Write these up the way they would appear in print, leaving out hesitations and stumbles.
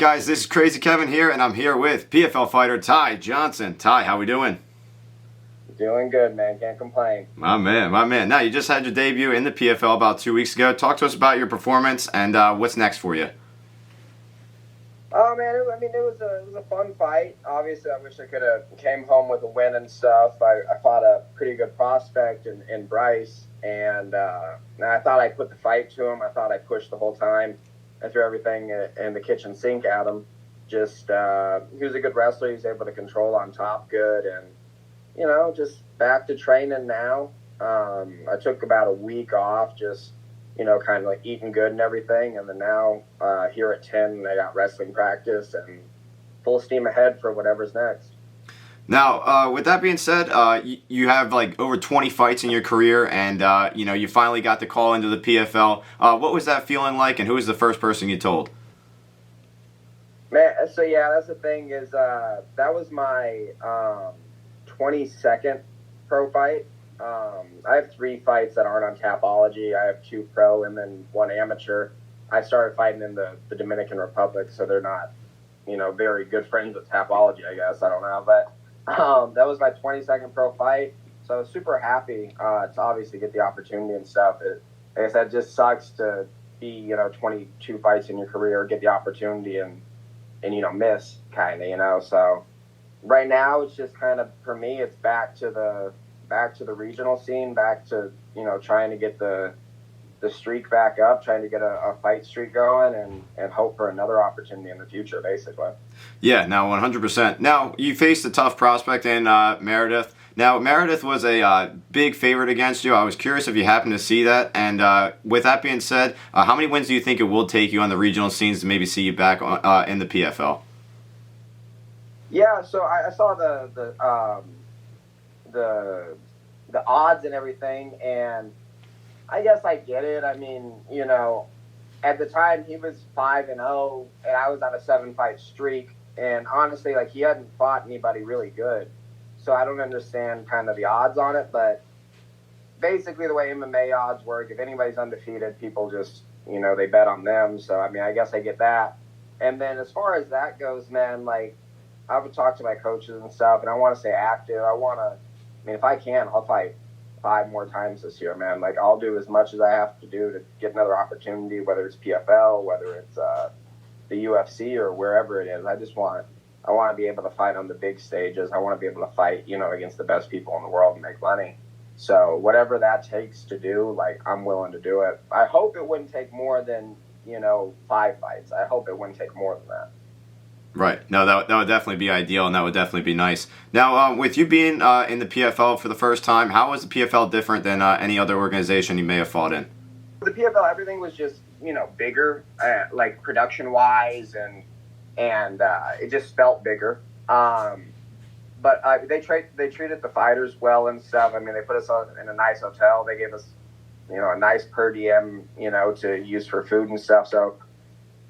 guys, this is Crazy Kevin here, and I'm here with PFL fighter Ty Johnson. Ty, how we doing? Doing good, man. Can't complain. My man, my man. Now, you just had your debut in the PFL about 2 weeks ago. Talk to us about your performance and what's next for you. Oh man, it was a fun fight. Obviously, I wish I could have came home with a win and stuff. I fought a pretty good prospect in Bryce, and I thought I put the fight to him. I thought I pushed the whole time. I threw everything in the kitchen sink at him. Just he was a good wrestler. He was able to control on top good, and just back to training now. I took about a week off, just kind of like eating good and everything, and then now here at 10, I got wrestling practice and full steam ahead for whatever's next. Now, with that being said, you have like over 20 fights in your career, and you finally got the call into the PFL. What was that feeling like, and who was the first person you told? Man, so yeah, that's the thing is that was my 22nd pro fight. I have 3 fights that aren't on Tapology. I have 2 pro and then 1 amateur. I started fighting in the Dominican Republic, so they're not, very good friends with Tapology, I guess. I don't know. But that was my 22nd pro fight, so I was super happy to obviously get the opportunity and stuff. Like I said, it just sucks to be, 22 fights in your career, get the opportunity and miss, kind of, So right now, it's just kind of, for me, it's back to the regional scene, back to, trying to get the streak back up, trying to get a fight streak going and hope for another opportunity in the future, basically. Yeah, now 100%. Now, you faced a tough prospect in Meredith. Now, Meredith was a big favorite against you. I was curious if you happened to see that. And with that being said, how many wins do you think it will take you on the regional scenes to maybe see you back in the PFL? Yeah, so I saw the odds and everything, and I guess I get it. I mean, at the time he was 5-0, and I was on a 7-fight streak, and honestly, like, he hadn't fought anybody really good, so I don't understand kind of the odds on it. But basically, the way MMA odds work, if anybody's undefeated, people just they bet on them. So I mean, I guess I get that. And then as far as that goes, man, like, I would talk to my coaches and stuff, and I want to stay active. If I can, I'll fight 5 more times this year, man. Like, I'll do as much as I have to do to get another opportunity, whether it's PFL, whether it's the UFC or wherever it is. I want to be able to fight on the big stages. I want to be able to fight, against the best people in the world and make money. So whatever that takes to do, like, I'm willing to do it. I hope it wouldn't take more than, 5 fights. I hope it wouldn't take more than that. Right. No, that would definitely be ideal, and that would definitely be nice. Now, with you being in the PFL for the first time, how is the PFL different than any other organization you may have fought in? The PFL, everything was just, bigger, like production-wise, and it just felt bigger. But they treated the fighters well and stuff. I mean, they put us in a nice hotel. They gave us, a nice per diem, to use for food and stuff. So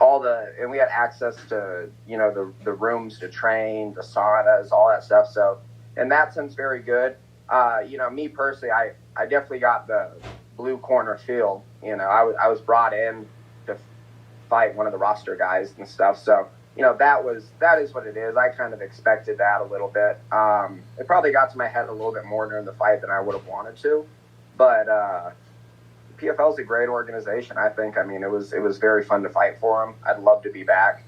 and we had access to, the rooms to train, the saunas, all that stuff. So in that sense, very good. Me personally, I definitely got the blue corner feel. I was brought in to fight one of the roster guys and stuff. So, that is what it is. I kind of expected that a little bit. It probably got to my head a little bit more during the fight than I would have wanted to. But PFL is a great organization, I think. I mean, it was very fun to fight for them. I'd love to be back.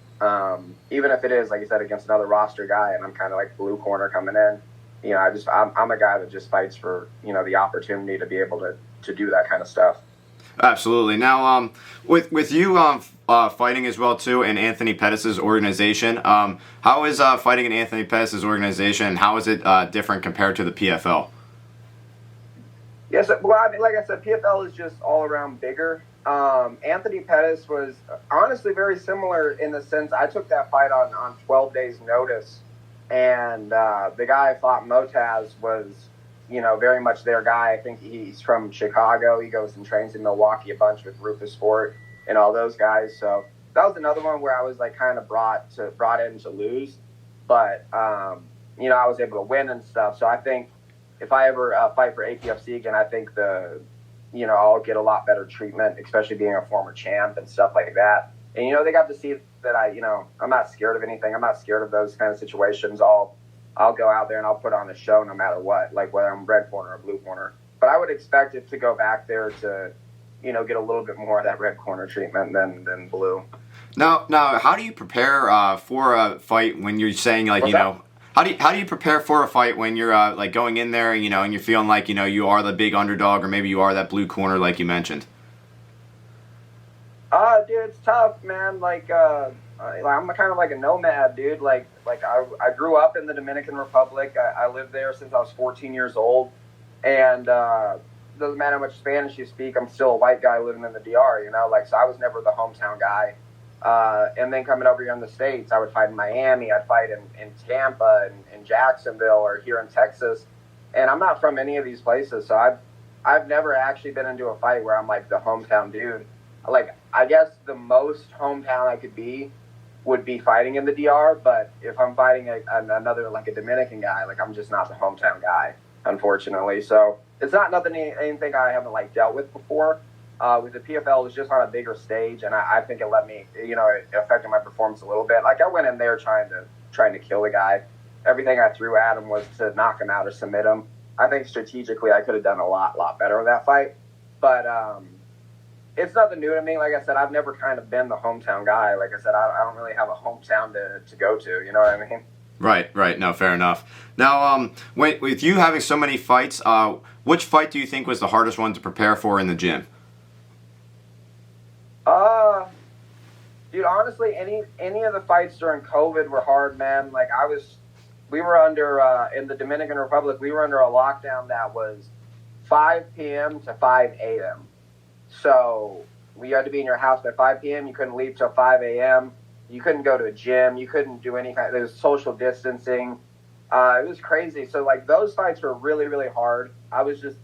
Even if it is, like you said, against another roster guy, and I'm kind of like blue corner coming in. I'm a guy that just fights for, the opportunity to be able to do that kind of stuff. Absolutely. Now, with you fighting as well too in Anthony Pettis' organization, how is fighting in Anthony Pettis' organization, and how is it different compared to the PFL? Yes, well, I mean, like I said, PFL is just all around bigger. Anthony Pettis was honestly very similar in the sense I took that fight on 12 days' notice, and the guy I fought, Motaz, was very much their guy. I think he's from Chicago. He goes and trains in Milwaukee a bunch with Rufus Sport and all those guys. So that was another one where I was like kind of brought in to lose, but I was able to win and stuff. So I think if I ever fight for APFC again, I think I'll get a lot better treatment, especially being a former champ and stuff like that. And they got to see that I'm not scared of anything. I'm not scared of those kind of situations. I'll go out there and I'll put on a show no matter what, like whether I'm red corner or blue corner. But I would expect it to go back there to, get a little bit more of that red corner treatment than blue. Now, how do you prepare for a fight when you're saying like, how do you prepare for a fight when you're like going in there, and you're feeling like, you are the big underdog, or maybe you are that blue corner like you mentioned? Dude, it's tough, man. Like, I'm kind of like a nomad, dude. Like I grew up in the Dominican Republic. I lived there since I was 14 years old, and doesn't matter how much Spanish you speak, I'm still a white guy living in the DR. So I was never the hometown guy. And then coming over here in the States, I would fight in Miami, I'd fight in Tampa, and in Jacksonville, or here in Texas. And I'm not from any of these places, so I've never actually been into a fight where I'm like the hometown dude. Like, I guess the most hometown I could be would be fighting in the DR, but if I'm fighting another, like a Dominican guy, like I'm just not the hometown guy, unfortunately. So it's not anything I haven't like dealt with before. With the PFL, it was just on a bigger stage, and I think it let me, it affected my performance a little bit. Like, I went in there trying to kill the guy. Everything I threw at him was to knock him out or submit him. I think strategically I could have done a lot better in that fight. But it's nothing new to me. Like I said, I've never kind of been the hometown guy. Like I said, I don't really have a hometown to go to. You know what I mean? Right. No, fair enough. Now, with you having so many fights, which fight do you think was the hardest one to prepare for in the gym? Dude, honestly, any of the fights during COVID were hard, man. Like we were under, in the Dominican Republic, we were under a lockdown that was 5 p.m. to 5 a.m. So we had to be in your house by 5 p.m. You couldn't leave till 5 a.m. You couldn't go to a gym. You couldn't do there was social distancing. It was crazy. So like those fights were really, really hard. I was just,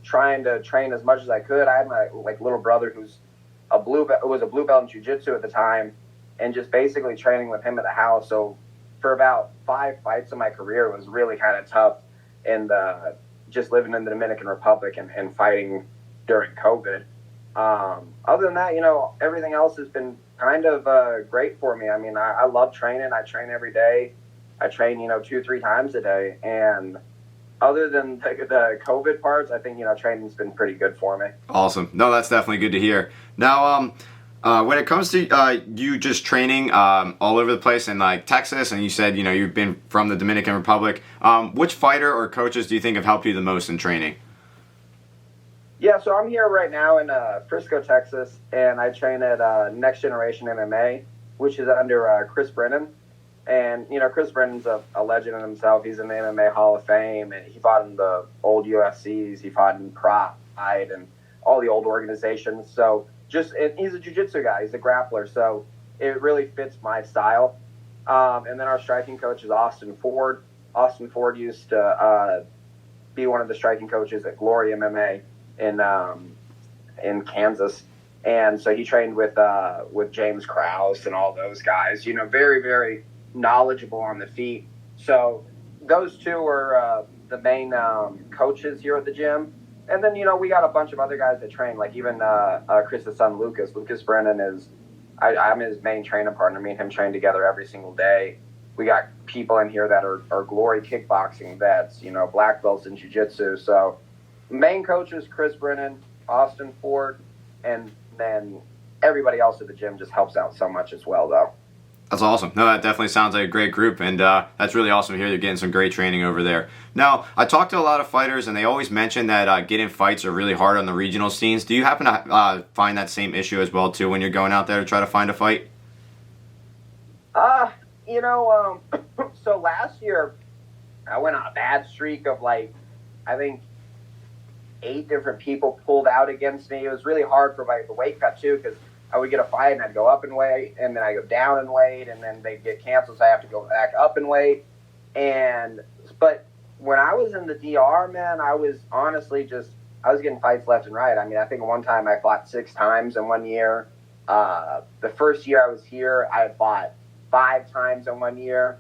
trying to train as much as I could. I had my little brother who's was a blue belt in jiu-jitsu at the time, and just basically training with him at the house. So for about 5 fights in my career, it was really kind of tough, and just living in the Dominican Republic and fighting during COVID. Other than that, everything else has been kind of great for me. I mean, I love training. I train every day. I train, 2-3 times a day. And other than the COVID parts, I think, training's been pretty good for me. Awesome. No, that's definitely good to hear. Now, when it comes to you just training all over the place in like Texas, and you said, you've been from the Dominican Republic, which fighter or coaches do you think have helped you the most in training? Yeah, so I'm here right now in Frisco, Texas, and I train at Next Generation MMA, which is under Chris Brennan. And, Chris Brennan's a legend in himself. He's in the MMA Hall of Fame, and he fought in the old UFCs. He fought in Pride and all the old organizations. So he's a jiu-jitsu guy. He's a grappler. So it really fits my style. And then our striking coach is Austin Ford. Austin Ford used to be one of the striking coaches at Glory MMA in Kansas. And so he trained with James Krause and all those guys, very, very knowledgeable on the feet. So those two are the main coaches here at the gym. And then, we got a bunch of other guys that train, like even Chris's son, Lucas. Lucas Brennan I'm his main training partner. Me and him train together every single day. We got people in here that are Glory kickboxing vets, black belts in jiu-jitsu. So main coach is Chris Brennan, Austin Ford, and then everybody else at the gym just helps out so much as well, though. That's awesome. No, that definitely sounds like a great group, and that's really awesome to hear you're getting some great training over there. Now, I talked to a lot of fighters, and they always mention that getting fights are really hard on the regional scenes. Do you happen to find that same issue as well, too, when you're going out there to try to find a fight? So last year, I went on a bad streak of, I think 8 different people pulled out against me. It was really hard for the weight cut, too, because I would get a fight and I'd go up in weight, and then I go down in weight, and then they'd get canceled, so I have to go back up in weight. But when I was in the DR, man, I was honestly I was getting fights left and right. I mean, I think one time I fought 6 times in 1 year. The first year I was here, I had fought 5 times in 1 year.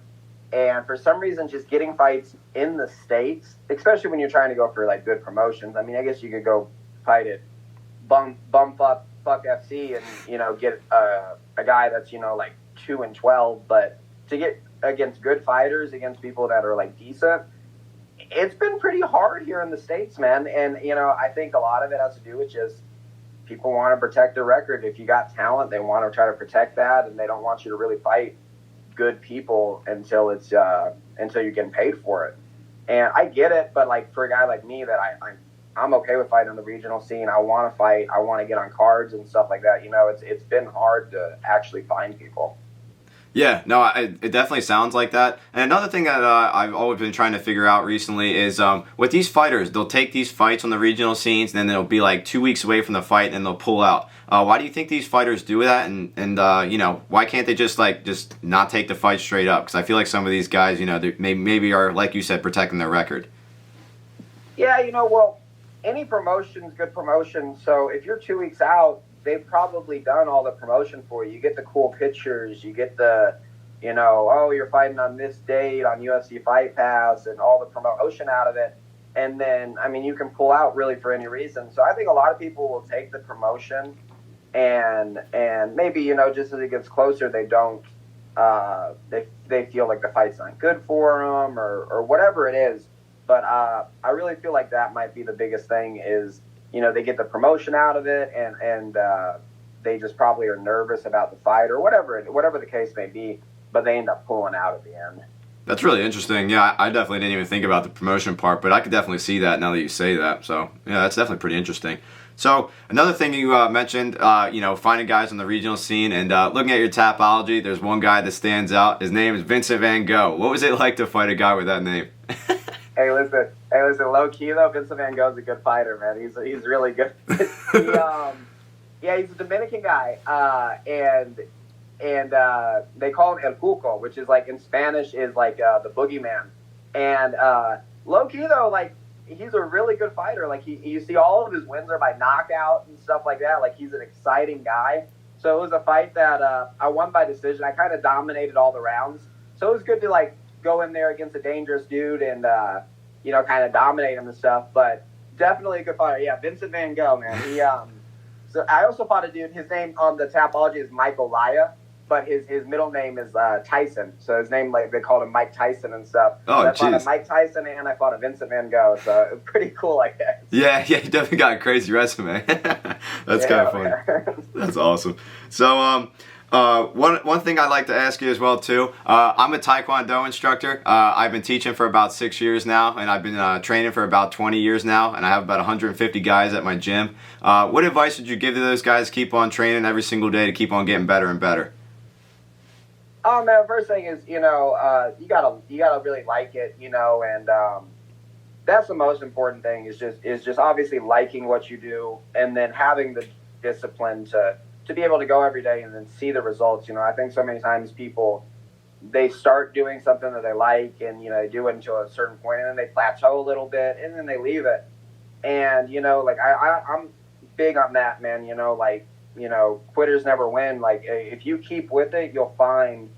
And for some reason, just getting fights in the States, especially when you're trying to go for good promotions. I mean, I guess you could go fight at Bump Up fuck FC and get a guy that's like 2-12, but to get against good fighters, against people that are like decent, it's been pretty hard here in the States, man. And I think a lot of it has to do with just people want to protect their record. If you got talent, they want to try to protect that, and they don't want you to really fight good people until you're getting paid for it. And I get it, but like for a guy like me, that I'm okay with fighting on the regional scene. I want to fight. I want to get on cards and stuff like that. It's been hard to actually find people. Yeah, no, it definitely sounds like that. And another thing that I've always been trying to figure out recently is with these fighters, they'll take these fights on the regional scenes, and then they'll be like 2 weeks away from the fight, and they'll pull out. Why do you think these fighters do that? And why can't they just not take the fight straight up? Because I feel like some of these guys, they maybe are, like you said, protecting their record. Yeah, well, any promotion's good promotion. So if you're 2 weeks out, they've probably done all the promotion for you. You get the cool pictures. You get the, you're fighting on this date on UFC Fight Pass and all the promotion out of it. And then, you can pull out really for any reason. So I think a lot of people will take the promotion and maybe, just as it gets closer, they don't, they feel like the fight's not good for them or whatever it is. But I really feel like that might be the biggest thing is, they get the promotion out of it, and they just probably are nervous about the fight or whatever the case may be, but they end up pulling out at the end. That's really interesting. Yeah, I definitely didn't even think about the promotion part, but I could definitely see that now that you say that. So, yeah, that's definitely pretty interesting. So, another thing you mentioned, finding guys on the regional scene and looking at your Tapology, there's one guy that stands out. His name is Vincent Van Gogh. What was it like to fight a guy with that name? Hey, listen. Low key though, Vincent Van Gogh's a good fighter, man. He's really good. He's a Dominican guy, and they call him El Cuco, which is like in Spanish is like the boogeyman. And low key though, like he's a really good fighter. Like you see all of his wins are by knockout and stuff like that. Like he's an exciting guy. So it was a fight that I won by decision. I kind of dominated all the rounds. So it was good to like go in there against a dangerous dude and kind of dominate him and stuff. But definitely a good fighter. Yeah, Vincent Van Gogh, man. He so I also fought a dude. His name on the Tapology is Michael Laya, but his middle name is Tyson. So his name, like, they called him Mike Tyson and stuff. Oh, so I fought a Mike Tyson and I fought a Vincent Van Gogh. So it was pretty cool, I guess. Yeah, you definitely got a crazy resume. That's kind of funny. That's awesome. So, one thing I'd like to ask you as well too. I'm a Taekwondo instructor. I've been teaching for about 6 years now, and I've been training for about 20 years now, and I have about 150 guys at my gym. What advice would you give to those guys to keep on training every single day to keep on getting better and better? Oh man, first thing is you gotta really like it, and that's the most important thing is just obviously liking what you do, and then having the discipline to be able to go every day and then see the results. I think so many times people, they start doing something that they like and, they do it until a certain point and then they plateau a little bit and then they leave it. And, I'm big on that, man. Quitters never win. Like, if you keep with it, you'll find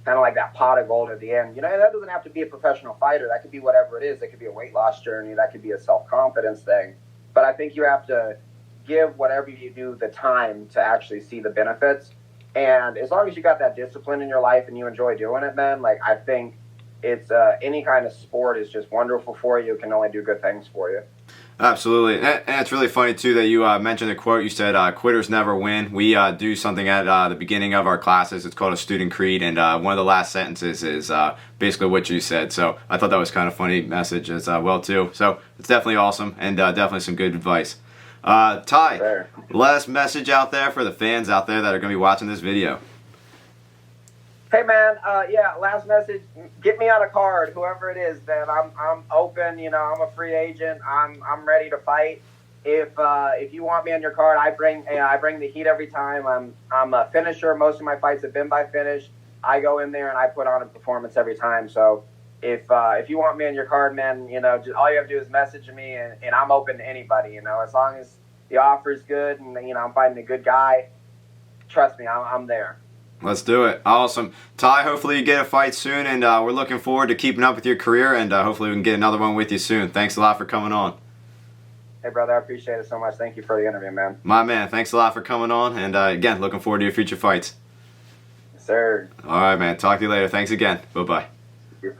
kind of like that pot of gold at the end. That doesn't have to be a professional fighter. That could be whatever it is. That could be a weight loss journey. That could be a self-confidence thing. But I think you have to give whatever you do the time to actually see the benefits. And as long as you got that discipline in your life and you enjoy doing it, man, like I think it's any kind of sport is just wonderful for you. It can only do good things for you. Absolutely. And it's really funny too that you mentioned a quote. You said quitters never win. We do something at the beginning of our classes. It's called a student creed, and one of the last sentences is basically what you said. So I thought that was kind of funny message as well too. So it's definitely awesome and definitely some good advice. Ty, Fair. last message out there for the fans out there that are going to be watching this video. Hey man, last message. Get me on a card, whoever it is. Then I'm open. I'm a free agent. I'm ready to fight. If you want me on your card, I bring the heat every time. I'm a finisher. Most of my fights have been by finish. I go in there and I put on a performance every time. So if you want me on your card, man, just all you have to do is message me, and I'm open to anybody. As long as the offer's good and I'm finding a good guy, trust me, I'm there. Let's do it. Awesome. Ty, hopefully you get a fight soon, and we're looking forward to keeping up with your career, and hopefully we can get another one with you soon. Thanks a lot for coming on. Hey, brother, I appreciate it so much. Thank you for the interview, man. My man, thanks a lot for coming on, and again, looking forward to your future fights. Yes, sir. All right, man. Talk to you later. Thanks again. Bye-bye. You're